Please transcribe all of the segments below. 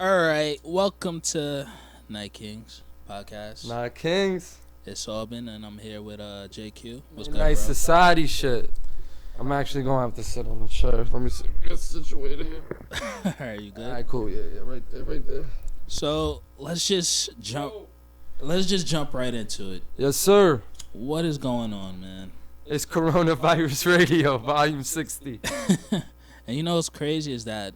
All right, welcome to Night Kings podcast. Not Kings. It's Alban, and I'm here with JQ. What's good, Nice bro? society shit. I'm actually gonna have to sit on the chair. Let me see. Get situated here. All right, you good? All right, cool. Yeah, right there, right there. So let's just jump. Let's just jump right into it. Yes, sir. What is going on, man? It's Coronavirus Radio, Volume 60. And you know what's crazy is that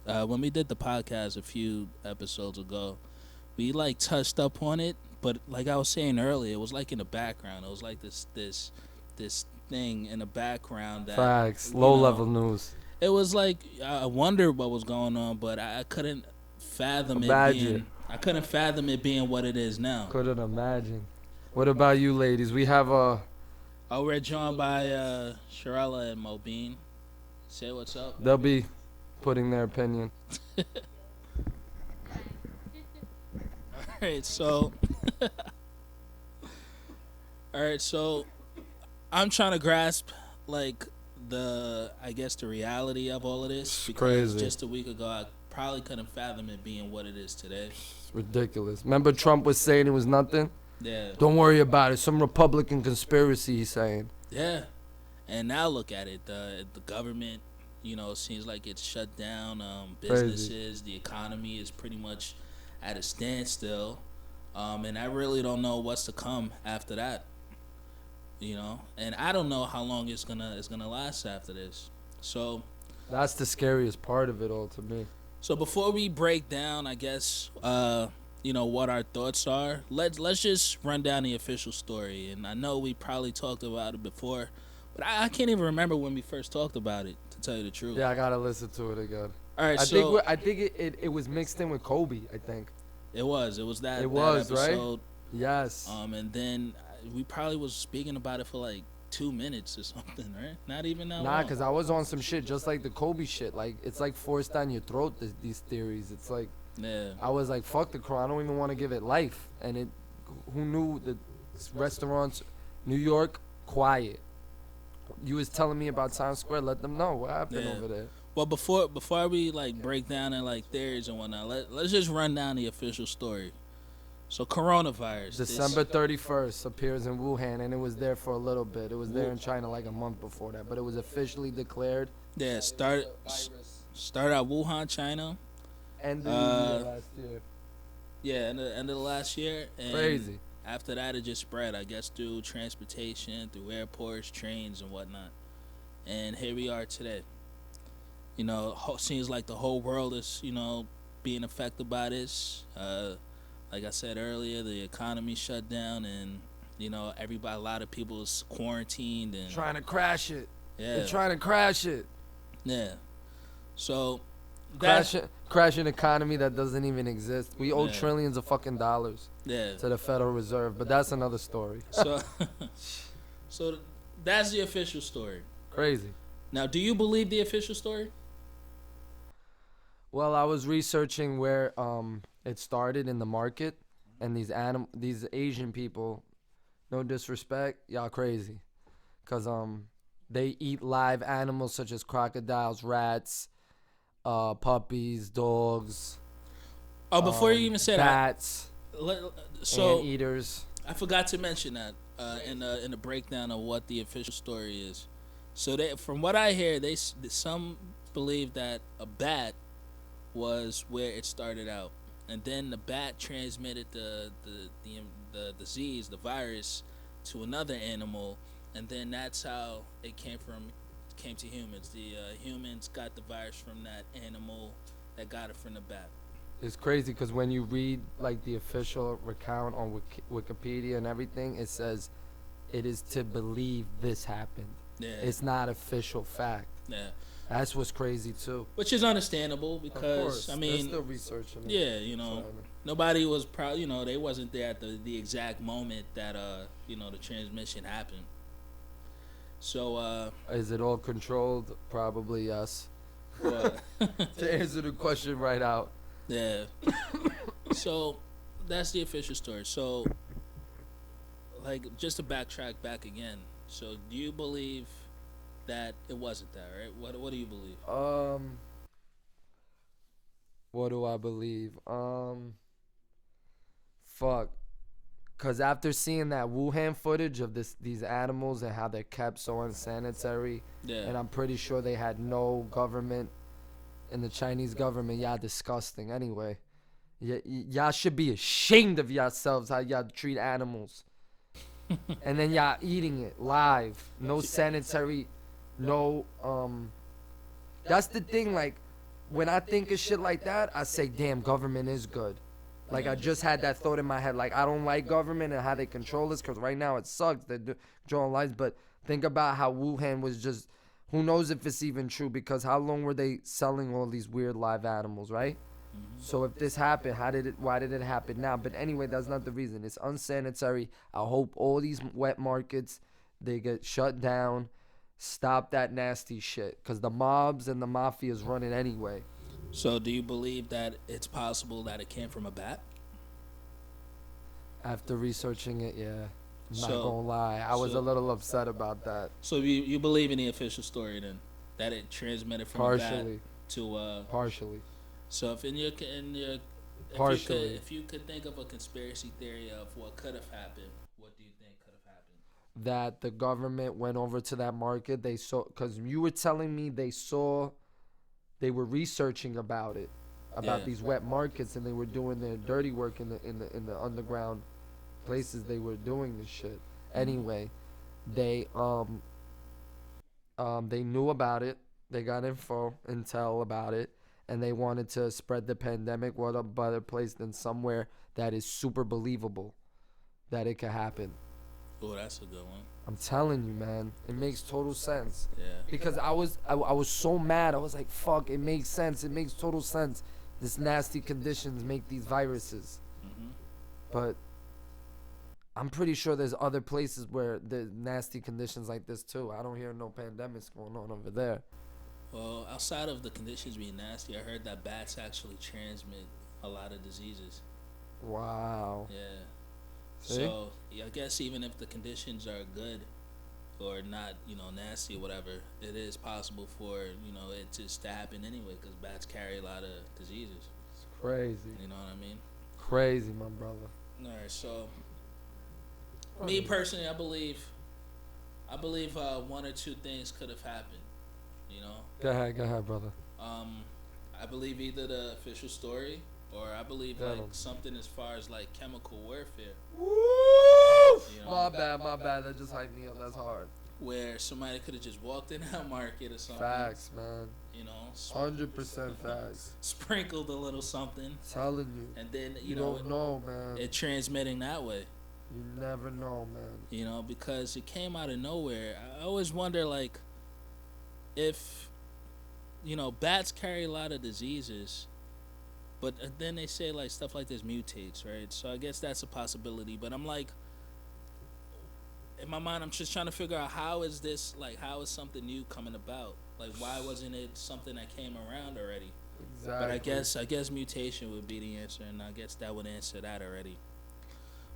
when we did the podcast a few episodes ago, we like touched up on it, but like I was saying earlier, it was like in the background. It was like this thing in the background that Facts. Low-level news. It was like I wondered what was going on, but I couldn't fathom Imagine. I couldn't fathom it being what it is now. Couldn't imagine. What about you, ladies? We have a. Oh, we're joined by Sharella and Mobeen. Say what's up. They'll be putting their opinion. Alright, so I'm trying to grasp like the reality of all of this, because crazy. just a week ago I probably couldn't fathom it being what it is today. It's ridiculous. Remember Trump was saying it was nothing? Yeah. Don't worry about it. Some Republican conspiracy, he's saying. Yeah. And now look at it. The government, seems like it's shut down. Businesses, the economy is pretty much at a standstill. And I really don't know what's to come after that. And I don't know how long it's gonna last after this. So That's the scariest part of it all to me. So before we break down, I guess, what our thoughts are, let's just run down the official story. And I know we probably talked about it before, but I can't even remember when we first talked about it, to tell you the truth. Yeah, I gotta listen to it again. All right, I think it was mixed in with Kobe. I think it was that was episode. right. Yes. And then we probably was speaking about it for like 2 minutes or something, right? Not even that long. Nah, because I was on some shit just like the Kobe shit. Like, it's like forced down your throat, these theories. It's like, yeah. I was like, fuck the crown. I don't even want to give it life. And who knew the restaurants, New York, quiet. You was telling me about Times Square. Let them know what happened over there. Well, before we like break down and like theories and whatnot, let's just run down the official story. So coronavirus. December 31st appears in Wuhan, and it was there for a little bit. It was there in China like a month before that, but it was officially declared. Yeah, start out Wuhan, China. End of the last year. Yeah, end of the last year. And crazy. After that, it just spread, I guess, through transportation, through airports, trains, and whatnot. And here we are today. Seems like the whole world is, being affected by this. Like I said earlier, the economy shut down, and a lot of people is quarantined and trying to crash it. Yeah, they're trying to crash it. Yeah. So crashing economy that doesn't even exist. We owe trillions of fucking dollars. Yeah. To the Federal Reserve, but that's another story. So that's the official story. Crazy. Now, do you believe the official story? Well, I was researching where it started in the market, and these Asian people, no disrespect, y'all crazy, cause they eat live animals such as crocodiles, rats, puppies, dogs. Oh, before you even said bats, anteaters. I forgot to mention that in the breakdown of what the official story is. So from what I hear, some believe that a bat was where it started out, and then the bat transmitted the disease, the virus, to another animal, and then that's how it came to humans. The humans got the virus from that animal that got it from the bat. It's crazy because when you read like the official recount on Wikipedia and everything, it says it is to believe this happened. Yeah. It's not official fact. Yeah. That's what's crazy too. Which is understandable because they're still researching it. Yeah, nobody was proud. They wasn't there at the exact moment that the transmission happened. So is it all controlled? Probably yes. To answer the question right out. Yeah. So that's the official story. So like just to backtrack back again. So do you believe that it wasn't that, right? What do you believe? What do I believe? Fuck. Cause after seeing that Wuhan footage of these animals and how they're kept so unsanitary, Yeah. and I'm pretty sure they had no government in the Chinese government. Y'all disgusting. Anyway, y'all should be ashamed of yourselves how y'all treat animals, and then y'all eating it live. No sanitary, no That's the thing. Like when I think of shit like that, I say, damn, government is good. Like, I just had that thought in my head. Like, I don't like government and how they control us because right now it sucks. They're controlling lives. But think about how Wuhan was just, who knows if it's even true, because how long were they selling all these weird live animals, right? So if this happened, why did it happen now? But anyway, that's not the reason. It's unsanitary. I hope all these wet markets, they get shut down. Stop that nasty shit. Because the mobs and the mafia's running anyway. So, do you believe that it's possible that it came from a bat? After researching it, yeah. I'm not So- gonna lie. I was so- a little upset about that. So, you believe in the official story then, that it transmitted from a Partially. bat to Partially. So, if in your Partially. if you could think of a conspiracy theory of what could have happened, what do you think could have happened? That the government went over to that market. They saw, because you were telling me they were researching about it, about Yeah. these wet markets, and they were doing their dirty work in the underground places. They were doing this shit. Anyway, they knew about it. They got intel about it, and they wanted to spread the pandemic. What a better place than somewhere that is super believable that it could happen. Oh, that's a good one. I'm telling you, man, it makes total sense. Yeah. Because I was so mad. I was like, fuck, it makes sense. It makes total sense. This nasty conditions make these viruses. Hmm. But I'm pretty sure there's other places where there's nasty conditions like this too. I don't hear no pandemics going on over there. Well, outside of the conditions being nasty, I heard that bats actually transmit a lot of diseases. Wow. Yeah. See? So yeah, I guess even if the conditions are good or not, nasty or whatever, it is possible for it just to happen anyway because bats carry a lot of diseases. It's crazy. You know what I mean? Crazy, my brother. All right. So me personally, I believe one or two things could have happened. You know, Go ahead, brother. I believe either the official story or I believe Tell like 'em. something as far as like chemical warfare. Woo! You know, My bad. That just hyped me up. That's hard. where somebody could have just walked in that market or something. Facts, man. 100% facts. Sprinkled a little something, Telling you. and then You don't know, man. it transmitting that way. You never know, man. Because it came out of nowhere. I always wonder, like, if bats carry a lot of diseases, but then they say like stuff like this mutates, right? So I guess that's a possibility. But I'm like, in my mind, I'm just trying to figure out how is something new coming about? Like, why wasn't it something that came around already? Exactly. But I guess mutation would be the answer, and I guess that would answer that already.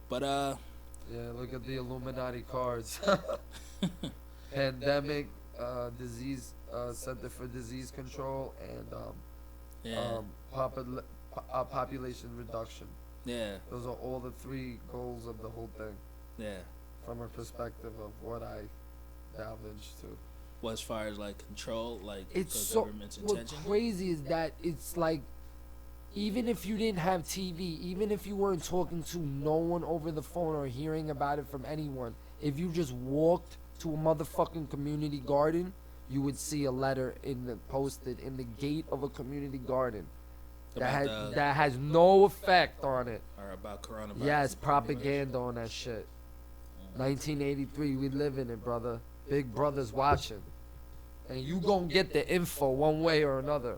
But Yeah, look at the Illuminati cards. Pandemic, disease, Center for Disease Control, and yeah, population reduction. yeah, Those are all the three goals of the whole thing, yeah. from a perspective of what I delved into. Well, as far as like control, like It's the so. government's What's intention. crazy is that it's like, even if you didn't have TV, even if you weren't talking to no one over the phone or hearing about it from anyone, if you just walked to a motherfucking community garden, you would see a letter posted in the gate of a community garden that has no effect on it. Or about coronavirus. Yes, propaganda on that shit. 1983, we live in it, brother. Big brother's watching, and you gonna get the info one way or another.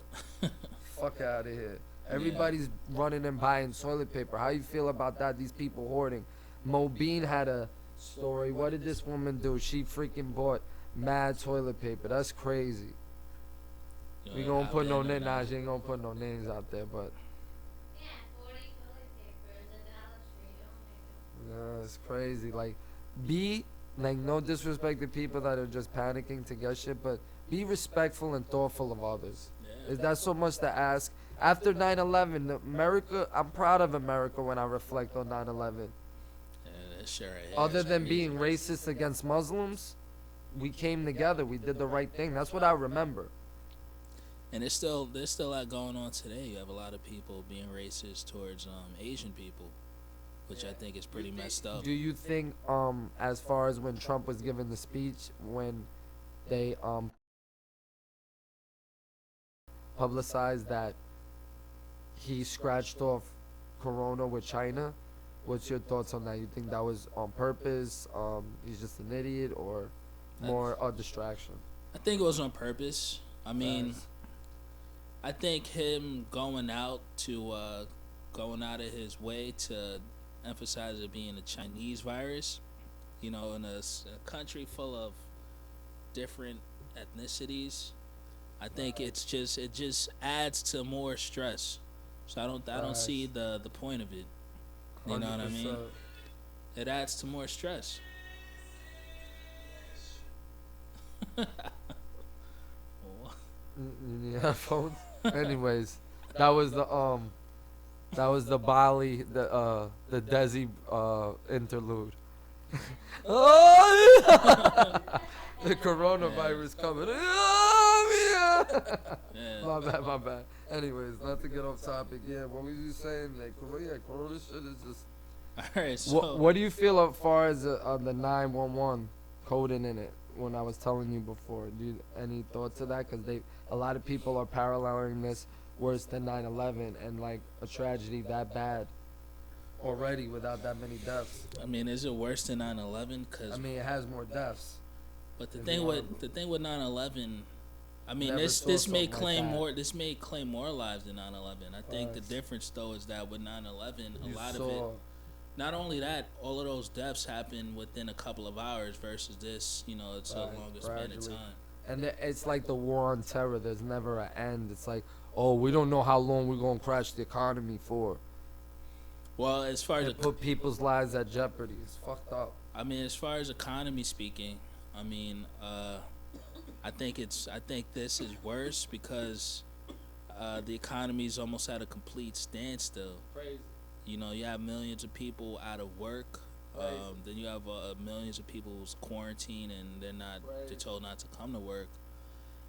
Fuck out of here. Everybody's running and buying toilet paper. How you feel about that? These people hoarding. Mo Bean had a story. What did this woman do? She freaking bought mad toilet paper. That's crazy. We gonna put no names. Nah, she ain't gonna put no names out there, but Yeah, 40 toilet papers at Dollar Tree. Oh my god. yeah, it's crazy. Like, no disrespect to people that are just panicking to get shit, but be respectful and thoughtful of others. Yeah. Is that so much to ask? After 9/11, America, I'm proud of America when I reflect on 9/11. Yeah, that shit right here Other is than crazy. being racist against Muslims, we came together. We did the right thing. That's what I remember. And there's still a lot going on today. You have a lot of people being racist towards Asian people, which I think is pretty messed up. Do you think, as far as when Trump was giving the speech, when they publicized that he scratched off Corona with China, what's your thoughts on that? You think that was on purpose? He's just an idiot, or more a distraction? I think it was on purpose. I mean, Nice. I think him going out of his way to emphasize it being a Chinese virus, in a country full of different ethnicities. I think it just adds to more stress. So I don't see the point of it. You know what I mean? 100%. It adds to more stress. In the headphones. Anyways, that was the Bali, the Desi interlude. Oh, the coronavirus coming. Oh, yeah. Yeah. My bad. Anyways, not to get off topic. Yeah, what was you saying? Like, corona shit is just. All right. So What do you feel as far as the 911 coding in it? When I was telling you before, any thoughts of that? Because a lot of people are paralleling this worse than 9/11 and like a tragedy that bad already without that many deaths. I mean, is it worse than 9/11? Cause I mean, it has more deaths. but the It's thing horrible. with 9/11, I mean, Never this saw this may something like claim that. more. This may claim more lives than 9/11. I think the Facts. difference though is that with 9/11, You a lot of it. saw Not only that, all of those deaths happen within a couple of hours versus this. It's a Right, longer span of gradually. time. and it's like the war on terror. There's never an end. It's like, oh, we don't know how long we're gonna crash the economy for. Well, as far as It put people's lives at jeopardy. It's fucked up. I mean, as far as economy speaking, I mean, I think this is worse because the economy is almost at a complete standstill. Crazy. You have millions of people out of work. Right. Then you have millions of people who's quarantined and they're told not to come to work.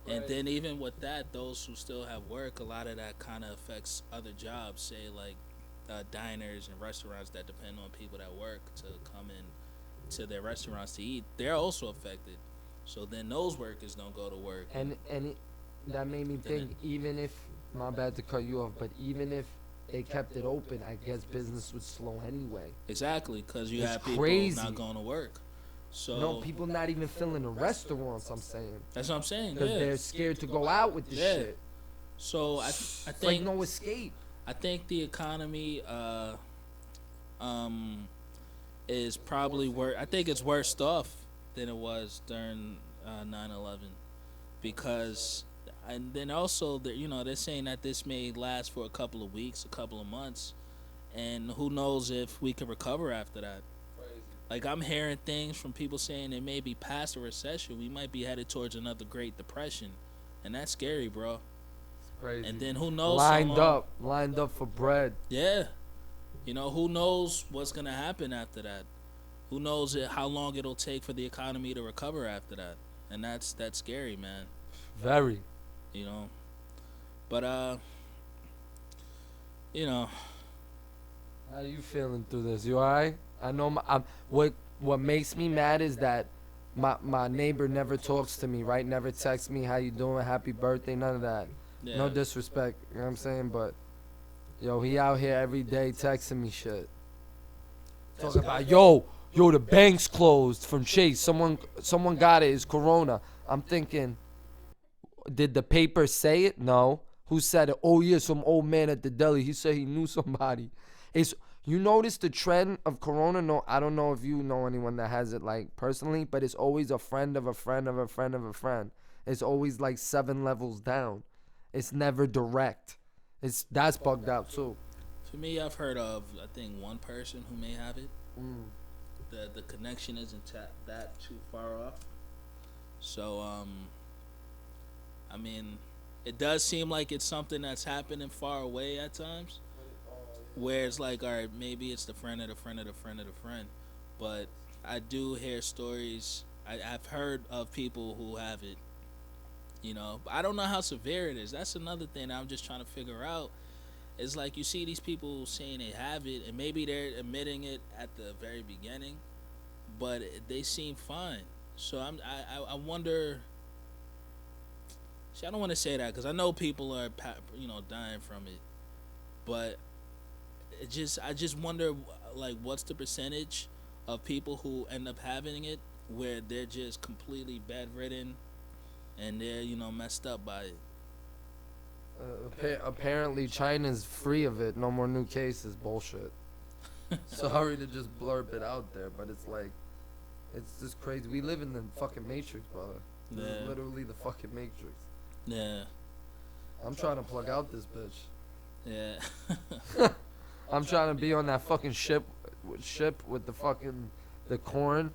And Right. then even with that, those who still have work, a lot of that kind of affects other jobs. Say like diners and restaurants that depend on people that work to come in to their restaurants to eat. They're also affected. So then those workers don't go to work. That made me think, even if, my bad to cut you off, but even if they kept it open, I guess business would slow anyway. Exactly, because you It's have people crazy. not going to work. So No, people not even filling the restaurants, I'm saying. that's what I'm saying. Because Yeah. they're scared to go out with this Yeah. shit. So I It's like think no escape. I think the economy is probably worse. I think it's worse off than it was during 9/11 because, and then also they're saying that this may last for a couple of weeks, a couple of months, and who knows if we can recover after that. Like I'm hearing things from people saying it may be past a recession. We might be headed towards another Great Depression, and that's scary, bro. Crazy. And then who knows? how long- lined up for bread. Yeah. Who knows what's going to happen after that? Who knows how long it'll take for the economy to recover after that? And that's scary, man. Very. You know. But you know, How you feeling through this? You alright? I know what makes me mad is that my neighbor never talks to me, right? Never texts me, how you doing, happy birthday, none of that. yeah. No disrespect, you know what I'm saying? But yo, he out here every day texting me shit. Talking about yo, the bank's closed from Chase. Someone got it. It's Corona. I'm thinking, did the paper say it? No. Who said it? Oh yeah, some old man at the deli. He said he knew somebody. You notice the trend of Corona? No, I don't know if you know anyone that has it like personally, but it's always a friend of a friend of a friend of a friend. It's always like 7 levels down. It's never direct. That's bugged out too. For me, I've heard of I think one person who may have it. Mm. The connection isn't that too far off. So I mean, It does seem like it's something that's happening far away at times, where it's like, all right, maybe it's the friend of the friend of the friend of the friend, but I do hear stories. I've heard of people who have it. But I don't know how severe it is. That's another thing I'm just trying to figure out. It's like you see these people saying they have it, and maybe they're admitting it at the very beginning, but they seem fine. So I wonder. See, I don't want to say that because I know people are dying from it, but I just wonder like what's the percentage of people who end up having it where they're just completely bedridden and they're messed up by it. Apparently, China's free of it. No more new cases. Bullshit. Sorry to just blurb it out there, but it's like, it's just crazy. We live in the fucking matrix, brother. This is literally the fucking matrix. Yeah. I'm trying to plug out this bitch. Yeah. I'm trying to be on that fucking ship with the fucking the corn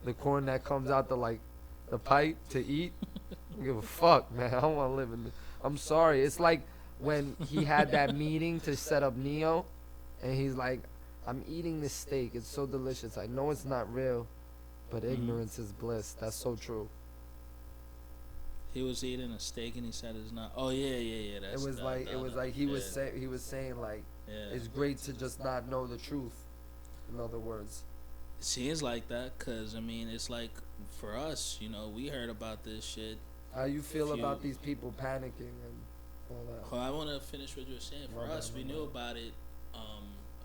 that comes out the pipe to eat. I don't give a fuck, man. I don't want to live in. I'm sorry. It's like when he had that meeting to set up Neo, and he's like, "I'm eating this steak. It's so delicious. I know it's not real, but ignorance is bliss." That's so true. He was eating a steak and he said it's not. Oh yeah. It was like he was saying like, it's great to just not know the truth. In other words, it seems like that because I mean it's like for us, we heard about this shit. How you feel about these people panicking and all that? Well, I want to finish what you were saying. For us, we knew about it a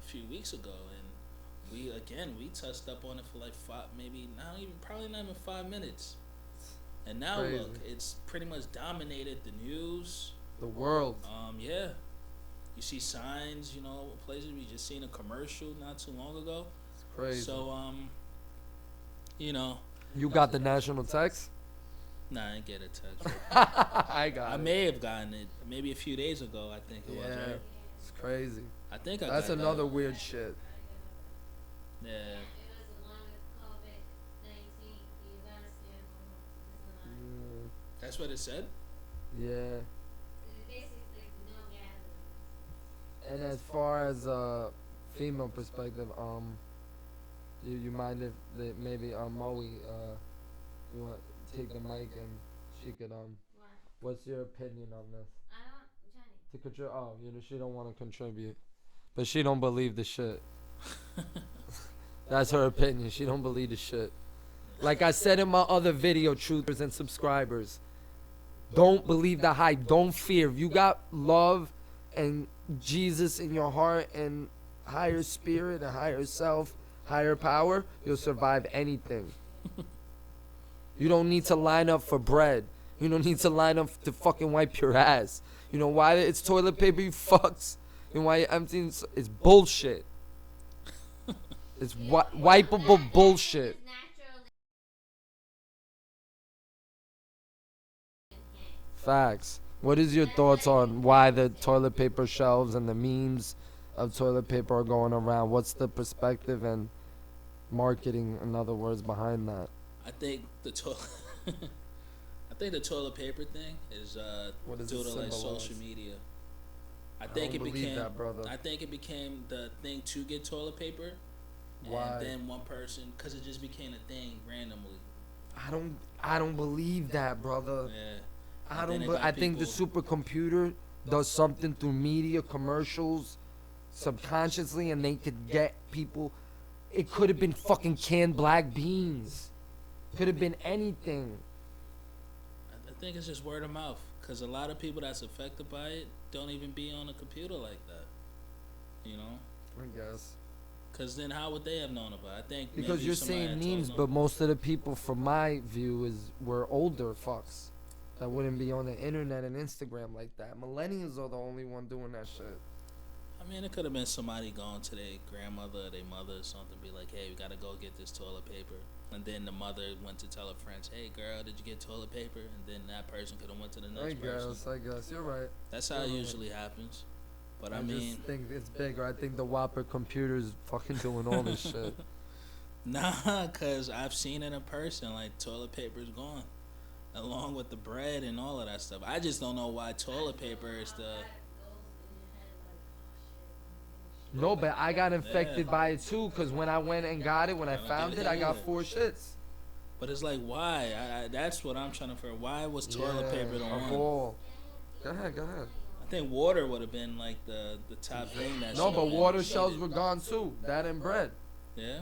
few weeks ago, and we touched up on it for like probably not even 5 minutes. And now Crazy. look, it's pretty much dominated the news, the world. Yeah. You see signs, places. We just seen a commercial not too long ago. It's crazy. So You got the national text? Nah, I didn't get a text. I may have gotten it maybe a few days ago. I think it was. Right? It's crazy. I think That's got another that. weird shit. Yeah. That's what it said. Yeah. And as far as female perspective, you mind if maybe Moe you want to take the mic and she could what's your opinion on this? To contribute. Oh, she don't want to contribute, but she don't believe the shit. That's her opinion. She don't believe the shit. Like I said in my other video, truthers and subscribers, don't believe the hype. Don't fear. If you got love and Jesus in your heart and higher spirit and higher self, higher power, you'll survive anything. You don't need to line up for bread. You don't need to line up to fucking wipe your ass. You know why it's toilet paper, you fucks? You know why you're emptying? It's bullshit. It's wipeable bullshit. Facts. What is your thoughts on why the toilet paper shelves and the memes of toilet paper are going around? What's the perspective and marketing, in other words, behind that? I think the toilet paper thing is due to like social media. I think it became that, brother. I think it became the thing to get toilet paper. Why? And then one person, because it just became a thing randomly. I don't believe that, brother. Yeah. I think the supercomputer does something through media, commercials, subconsciously, and they could get people. It could have been fucking canned black beans. Could have been anything. I think it's just word of mouth, because a lot of people that's affected by it don't even be on a computer like that. I guess. Because then how would they have known about it? I think because you're saying memes, but most of the people, from my view, were older fucks that wouldn't be on the internet and Instagram like that. Millennials are the only one doing that shit. I mean, it could have been somebody going to their grandmother or their mother or something, be like, hey, we got to go get this toilet paper. And then the mother went to tell her friends, hey, girl, did you get toilet paper? And then that person could have went to the next person. I guess. You're right. That's how it usually happens. But I mean, just think it's bigger. I think the Whopper computer's fucking doing all this shit. Nah, because I've seen it in person. Like, toilet paper's gone. along with the bread and all of that stuff. I just don't know why toilet paper is the No, but I got infected yeah. by it too. Cause when I went and got it, when I I don't found get it, it I got either. 4 shits. But it's like why? That's what I'm trying to figure. Why was toilet paper the A one? ball. Go ahead, go ahead. I think water would have been like the top thing that. No, should but have been water shells cheated. were gone too. That and bread. Yeah.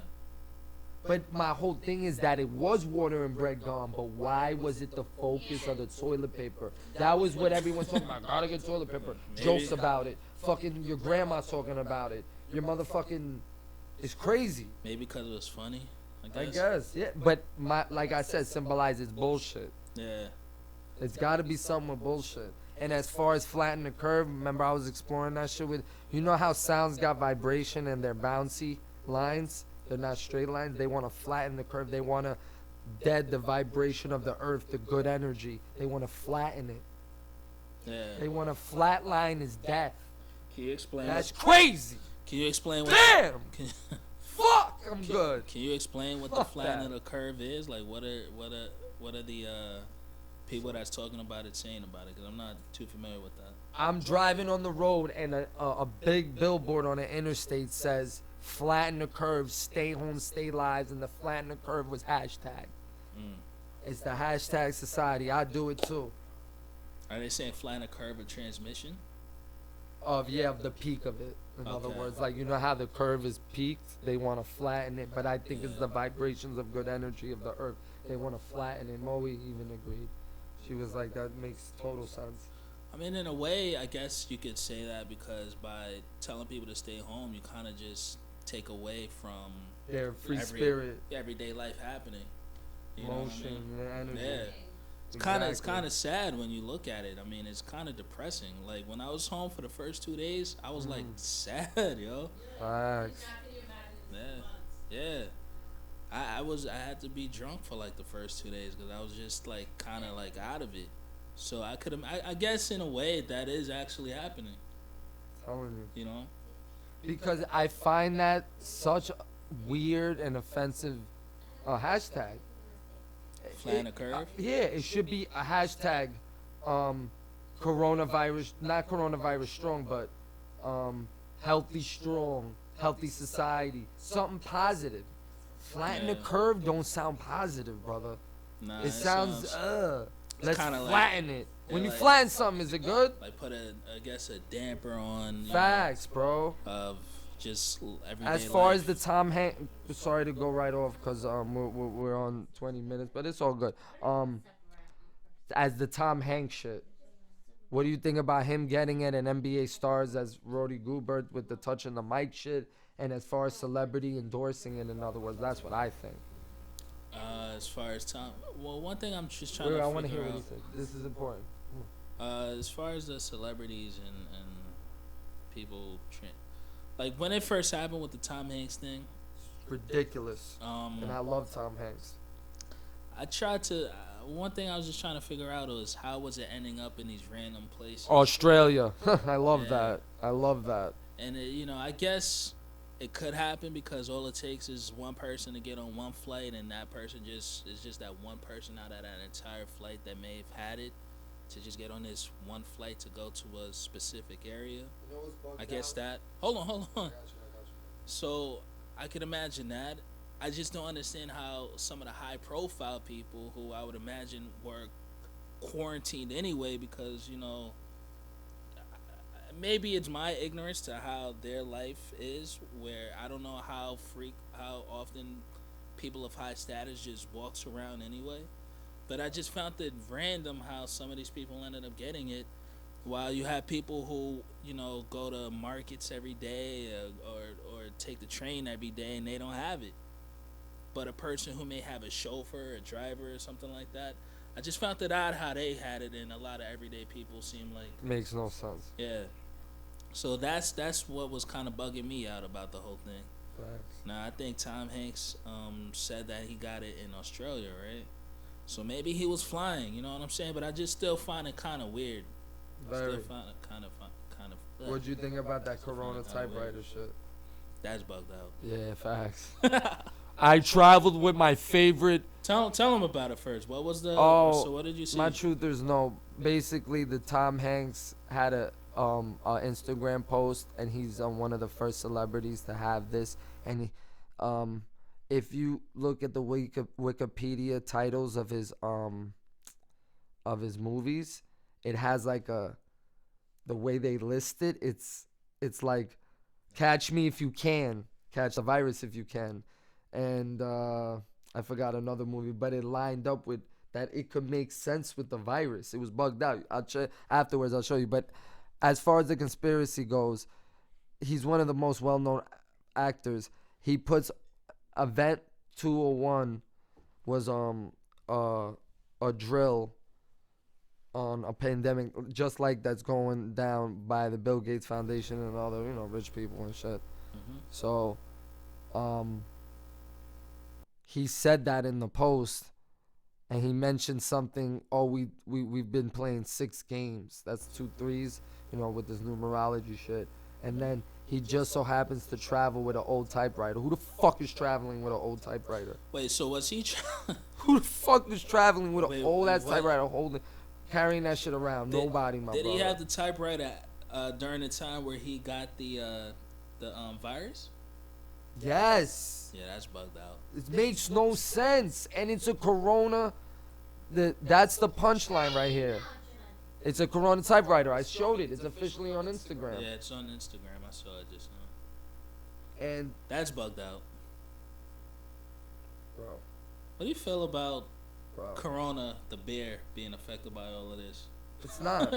But my whole thing is that it was water and bread gone, but why was it the focus of the toilet paper? That was what everyone's talking about. Gotta get toilet paper. Jokes about it. Fucking your grandma's talking about it. Your motherfucking is crazy. Maybe because it was funny. I guess, yeah. But like I said, symbolizes bullshit. Yeah. It's got to be something with bullshit. And as far as flatten the curve, remember I was exploring that shit with. You know how sounds got vibration and they're bouncy lines? They're not straight lines. They want to flatten the curve. They want to dead the vibration of the earth, the good energy. They want to flatten it. Yeah. They want to flatline is death. Can you explain? That's crazy. Can you explain what? Damn. Can, Fuck. I'm good. can you explain what the Fuck flattening that. of the curve is? Like, what are the people that's talking about it saying about it? Because I'm not too familiar with that. I'm driving on the road and a big billboard on the interstate says flatten the curve, stay home, stay lives, and the flatten the curve was hashtag. Mm. It's the hashtag society. I do it too. Are they saying flatten the curve of transmission? Of the peak of it. In other Okay. words, like you know how the curve is peaked, they want to flatten it, but I think it's the vibrations of good energy of the earth. They want to flatten it. Moe even agreed. She was like, that makes total sense. I mean, in a way, I guess you could say that because by telling people to stay home, you kind of just take away from Their free spirit, everyday life happening. You know what I motion, mean? energy. Yeah. It's Exactly. kind of sad when you look at it. I mean, it's kind of depressing. Like when I was home for the first 2 days, I was like sad, yo. Facts. Yeah, yeah. I had to be drunk for like the first 2 days because I was just like kind of like out of it. So I guess in a way that is actually happening. Telling you. You know. Because I find that such a weird and offensive hashtag. Flatten the curve? Yeah, it should be a hashtag coronavirus, not coronavirus strong, but healthy strong, healthy society, something positive. Flatten the Yeah. curve don't sound positive, brother. Nah, It sounds let's kinda like- flatten it. When yeah, you like- flatten something, is it good? like put I guess a damper on Facts, bro. of just everyday As far life. as the Tom Hanks, sorry to go right off because we're on 20 minutes, but it's all good. As the Tom Hanks shit, what do you think about him getting it and NBA stars as Roddy Goobert with the touch and the mic shit? And as far as celebrity endorsing it, in other words, that's what I think. As far as Tom, well, one thing I'm just trying Wait, to I want to figure hear out. what he said. This is important. As far as the celebrities and people, like when it first happened with the Tom Hanks thing, Ridiculous. And I love Tom Hanks. I tried to. One thing I was just trying to figure out was how was it ending up in these random places. Australia. I love Yeah. that. I love that. And I guess it could happen because all it takes is one person to get on one flight, and that person is just that one person out of that entire flight that may have had it to just get on this one flight to go to a specific area. I guess that. Hold on. So I could imagine that. I just don't understand how some of the high-profile people, who I would imagine were quarantined anyway, because maybe it's my ignorance to how their life is, where I don't know how often people of high status just walks around anyway. But I just found it random how some of these people ended up getting it, while you have people who go to markets every day or take the train every day and they don't have it. But a person who may have a chauffeur, a driver, or something like that, I just found it odd how they had it, and a lot of everyday people seem like Makes no sense. yeah. So that's what was kind of bugging me out about the whole thing. Facts. Now I think Tom Hanks said that he got it in Australia, right? So maybe he was flying, you know what I'm saying? But I just still find it kind of weird. Very. Still find it kind of. What'd you think about that Corona Kinda typewriter weird. shit? That's bugged out. Yeah, facts. I traveled with my favorite. Tell him about it first. What was the? Oh, So what did you see? my truthers know. Basically, the Tom Hanks had a Instagram post, and he's one of the first celebrities to have this. And if you look at the Wikipedia titles of his movies, it has like the way they list it. It's like Catch Me If You Can, Catch the Virus If You Can, and I forgot another movie, but it lined up with that. It could make sense with the virus. It was bugged out. Afterwards I'll show you. But as far as the conspiracy goes, he's one of the most well-known actors. He puts Event 201 was a drill on a pandemic just like that's going down by the Bill Gates Foundation and other rich people and shit. So he said that in the post, and he mentioned something. Oh, we've been playing 6 games. That's 2 threes, with this numerology shit. And then he just so happens to travel with an old typewriter. Who the fuck is traveling with an old typewriter? Wait, so was he? Who the fuck is traveling with an old ass what? typewriter, carrying that shit around? Nobody, my Did brother. he have the typewriter during the time where he got the virus? Yes. Yeah, that's bugged out. It makes no sense, and it's a corona. That's the punchline right here. It's a corona typewriter. I showed it. It's officially on Instagram. Yeah, it's on Instagram. I saw it just now. And That's bugged out. bro, What do you feel about Corona, the bear, being affected by all of this? it's not.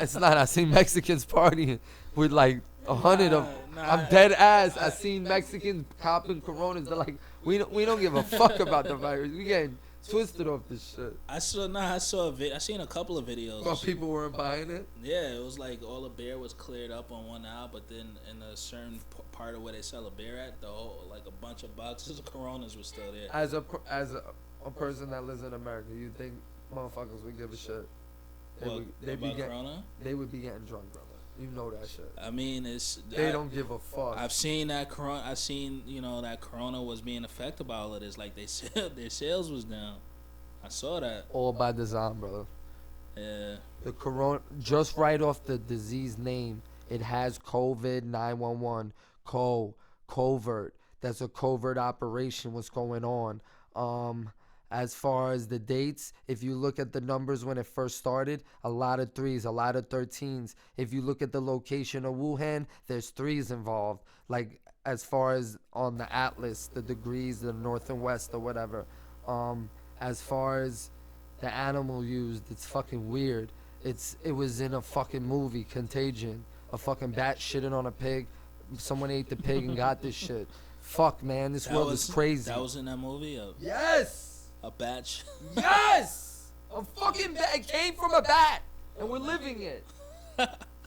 It's not. I seen Mexicans partying with like 100 of. I'm dead ass. I seen Mexicans copping Coronas. They're like, we don't give a fuck about the virus. We getting twisted off this shit. I seen a couple of videos. But people weren't buying it. Yeah, it was like all the beer was cleared up on one aisle, but then in a certain part of where they sell a beer at, the whole like a bunch of boxes of Coronas was still there. As a person that lives in America, you think motherfuckers would give a shit? They'd be Corona? They would be getting drunk, brother. You know that shit. I mean, They don't give a fuck. I've seen that Corona. I've seen that Corona was being affected by all of this. Like their sales was down. I saw that. All by design, brother. Yeah. The Corona, just right off the disease name, it has COVID 911, covert. That's a covert operation. What's going on? As far as the dates, if you look at the numbers when it first started, a lot of 3s, a lot of 13s. If you look at the location of Wuhan, there's 3s involved. Like as far as on the atlas, the degrees, the north and west or whatever. As far as the animal used, it's fucking weird. It was in a fucking movie, Contagion. A fucking bat shitting on a pig. Someone ate the pig and got this shit. Fuck, man, this world is crazy. That was in that movie? Yes! A batch? Yes! A fucking bat. It came from a bat, and we're living it.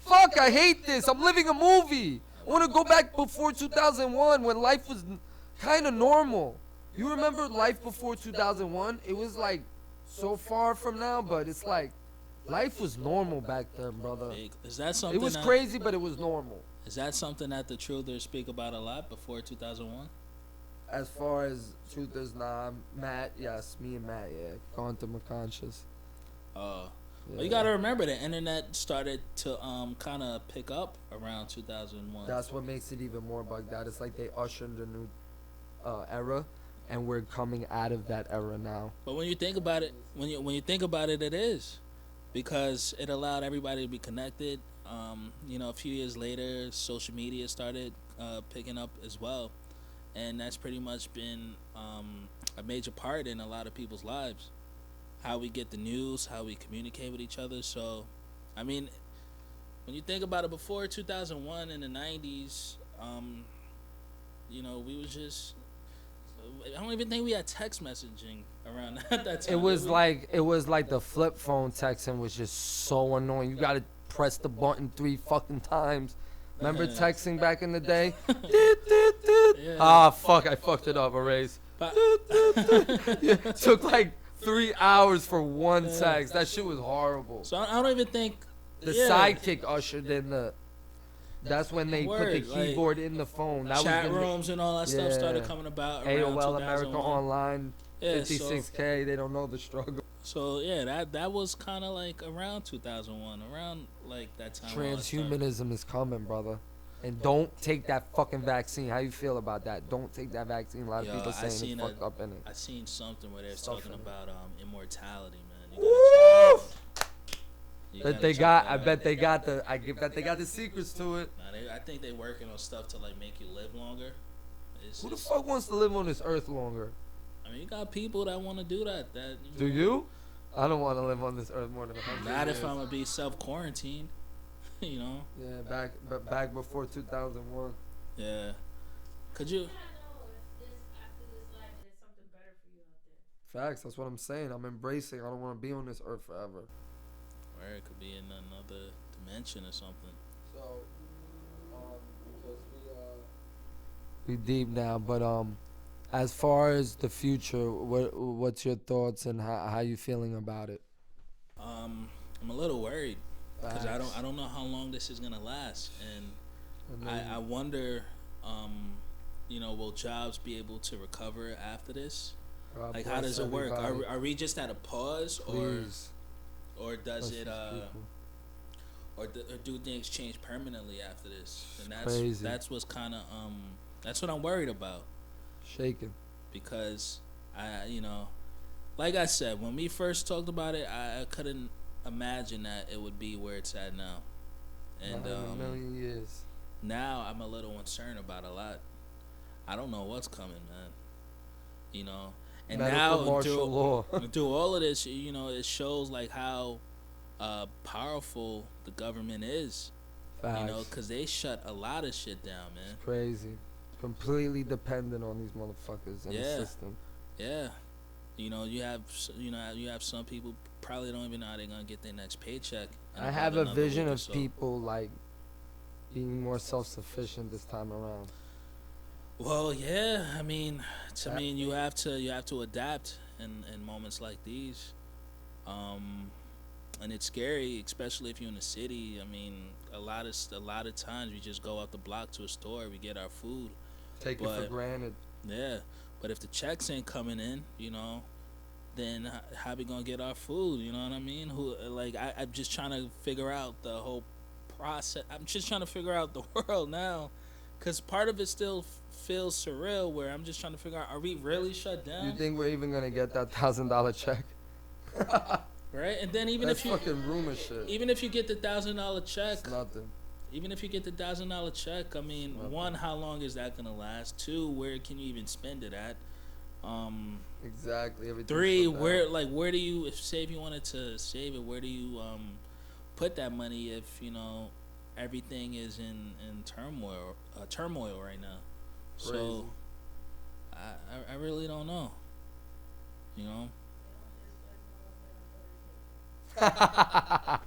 Fuck, I hate this. I'm living a movie. I want to go back before 2001 when life was kind of normal. You remember life before 2001? It was like so far from now, but it's like life was normal back then, brother. Is that something? It was crazy, but it was normal. Is that something that the truthers speak about a lot before 2001? As far as truth is, Matt, yes, me and Matt, yeah, gone through my conscious. Well, you gotta remember the internet started to kind of pick up around 2001. That's what makes it even more bugged out. It's like they ushered a new era, and we're coming out of that era now. But when you think about it, when you think about it, it is because it allowed everybody to be connected. A few years later, social media started picking up as well. And that's pretty much been a major part in a lot of people's lives. How we get the news, how we communicate with each other. So, I mean, when you think about it, before 2001 in the 90s, we was just... I don't even think we had text messaging around at that time. It was like the flip phone texting was just so annoying. You got to press the button 3 fucking times. Remember texting back in the day? Yeah. Ah, fuck, I fucked it up, erase. Took like 3 hours for one text. That shit was horrible. So I don't even think... The sidekick ushered in the... That's when they put the Word, like, keyboard in the phone. That chat was the rooms and all that stuff started Yeah. coming about around AOL America 2001. Online, Yeah, so 56K. They don't know the struggle. yeah, that was kind of like around 2001, around like that time. All that stuff. Transhumanism is coming, brother. And don't take that fucking vaccine. How you feel about that? Don't take that vaccine. A lot of Yo, people I saying it's seen fucked up in it. I seen something where they're Stuff talking in it. about immortality, man. You Woo! gotta check that out. You That gotta they check got. that I out. bet they got the. Bet they got the secrets to it. Nah, I think they working on stuff to like make you live longer. Who the fuck wants to live on this earth longer? I mean, you got people that want to do that. Do you? I don't want to live on this earth more than 100 Not years. if I'm gonna be self quarantined. You know. Yeah, back before 2001. Yeah. Could you? You gotta know if this after this life there's something better for you out there. Facts. That's what I'm saying. I'm embracing. I don't want to be on this earth forever. Or it could be in another dimension or something. So, because we deep now, but as far as the future, what's your thoughts and how you feeling about it? I'm a little worried because I Facts. don't know how long this is gonna last, and And then- I wonder, will jobs be able to recover after this? God Like, how bless does it work? everybody. Are we just at a pause, Please. or does Bless it these people. or do things change permanently after this? And Crazy. that's what's kind of that's what I'm worried about, Shaking. because like I said, when we first talked about it, I couldn't imagine that it would be where it's at now, and Not in a million years. now I'm a little concerned about a lot. I don't know what's coming, man. And Medical now martial law. through all of this, it shows like how powerful the government is. Facts. Because they shut a lot of shit down, man. Crazy. Completely dependent on these motherfuckers in the Yeah. system. Yeah. You have some people probably don't even know how they're gonna get their next paycheck. in I about have a another vision week or of so. people like being more self-sufficient this time around. Well, yeah. You have to adapt in moments like these. And it's scary, especially if you're in the city. I mean, a lot of times we just go out the block to a store, we get our food. Take it for But- granted. Yeah, but if the checks ain't coming in, then how we gonna get our food? You know what I mean? I'm just trying to figure out the whole process. I'm just trying to figure out the world now, because part of it still feels surreal. Where I'm just trying to figure out: are we really shut down? You think we're even gonna get that $1,000 check? Right? And then even That's if you fucking rumor shit. even if you get the $1,000 check, It's nothing. even if you get the $1,000 check, I mean, Nothing. one, how long is that gonna last? Two, where can you even spend it at? Exactly. Everything's Three, shut down. where do you, if you wanted to save it, where do you put that money if everything is in turmoil right now? So I really don't know. Right?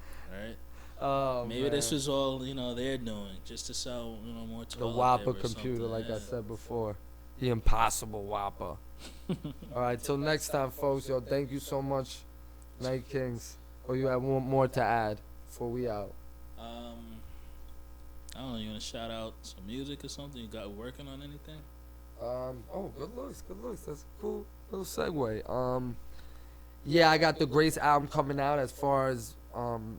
Oh, Maybe man. this was all they're doing just to sell more The toilet Whopper paper or computer, something, like I yeah. said before. The impossible Whopper. All right, till next time, folks. Yo, thank you so much, Night Kings. Or you have one more to add before we out? I don't know. You want to shout out some music or something? You got working on anything? Oh, good looks. That's a cool little segue. Yeah, I got the Grace album coming out. As far as when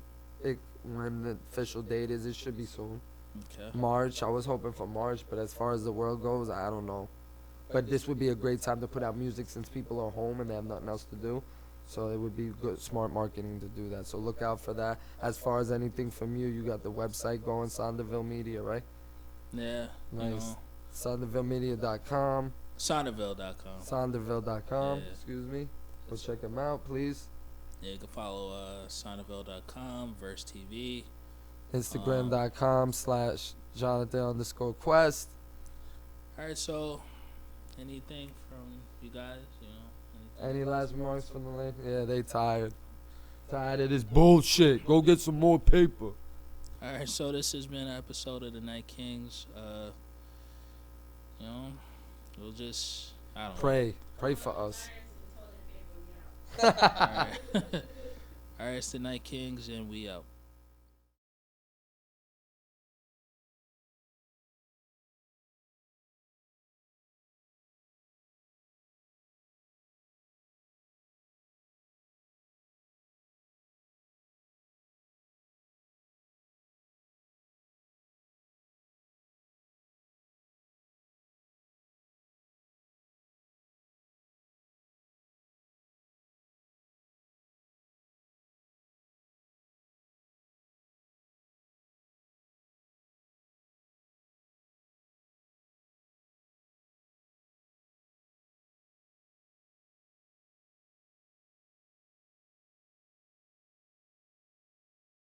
the official date is, it should be soon. Okay. March. I was hoping for March, but as far as the world goes, I don't know. But this would be a great time to put out music since people are home and they have nothing else to do. So it would be good, smart marketing to do that. So look out for that. As far as anything from you, you got the website going, Sonderville Media, right? Yeah. Nice. SondervilleMedia.com. Sonderville.com. Sonderville.com. Yeah. Excuse me. Go check them out, please. Yeah, you can follow Sonderville.com, Verse TV. Instagram.com/Jonathan_Quest. All right, so anything from you guys? Any last remarks from the lady? Yeah, they tired. Tired of this bullshit. Go get some more paper. All right, so this has been an episode of the Night Kings. We'll just I don't Pray for us. know. All right. All right, it's the Night Kings, and we out.